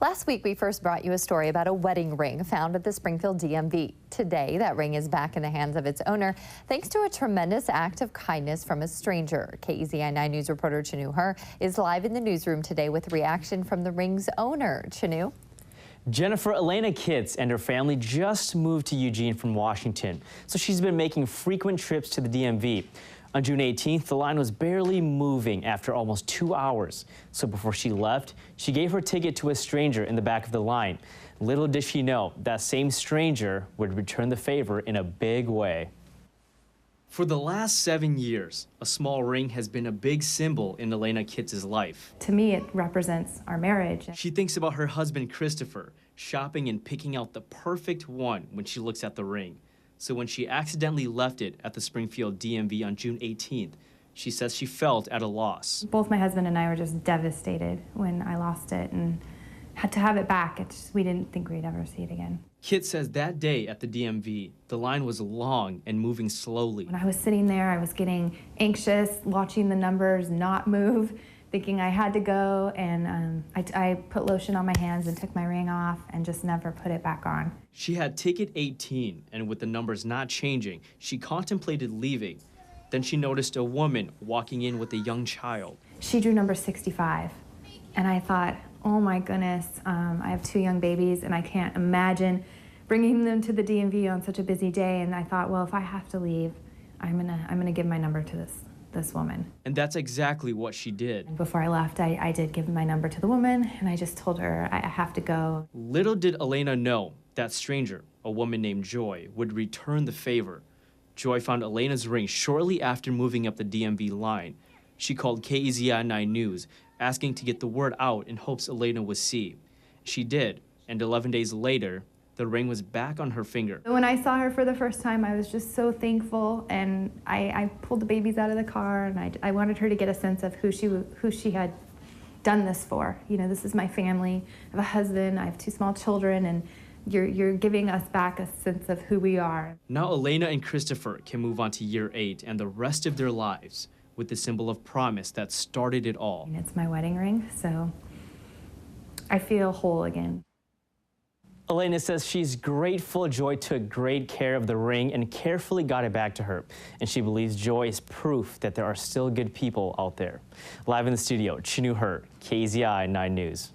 Last week, we first brought you a story about a wedding ring found at the Springfield DMV. Today, that ring is back in the hands of its owner, thanks to a tremendous act of kindness from a stranger. KEZI 9 News reporter Chanu Her is live in the newsroom today with reaction from the ring's owner. Chanu? Jennifer Elena Kitts and her family just moved to Eugene from Washington, so she's been making frequent trips to the DMV. On June 18th, the line was barely moving after almost 2 hours. So before she left, she gave her ticket to a stranger in the back of the line. Little did she know that same stranger would return the favor in a big way. For the last 7 years, a small ring has been a big symbol in Elena Kitts' life. To me, it represents our marriage. She thinks about her husband, Christopher, shopping and picking out the perfect one when she looks at the ring. So when she accidentally left it at the Springfield DMV on June 18th, she says she felt at a loss. Both my husband and I were just devastated when I lost it and had to have it back. We didn't think we'd ever see it again. Kit says that day at the DMV, the line was long and moving slowly. When I was sitting there, I was getting anxious, watching the numbers not move, thinking I had to go, and I put lotion on my hands and took my ring off and just never put it back on. She had ticket 18, and with the numbers not changing, she contemplated leaving. Then she noticed a woman walking in with a young child. She drew number 65, and I thought, oh my goodness, I have 2 young babies, and I can't imagine bringing them to the DMV on such a busy day. And I thought, well, if I have to leave, I'm gonna give my number to this woman. And that's exactly what she did. Before I left, I did give my number to the woman, and I just told her I have to go. Little did Elena know that stranger, a woman named Joy, would return the favor. Joy found Elena's ring shortly after moving up the DMV line. She called KEZI 9 News, asking to get the word out in hopes Elena would see. She did, and 11 days later, the ring was back on her finger. When I saw her for the first time, I was just so thankful, and I pulled the babies out of the car, and I wanted her to get a sense of who she had done this for. You know, this is my family. I have a husband, I have 2 small children, and you're giving us back a sense of who we are. Now Elena and Christopher can move on to year 8 and the rest of their lives with the symbol of promise that started it all. And it's my wedding ring, so I feel whole again. Elena says she's grateful Joy took great care of the ring and carefully got it back to her. And she believes Joy is proof that there are still good people out there. Live in the studio, Chanu Her, KEZI 9 News.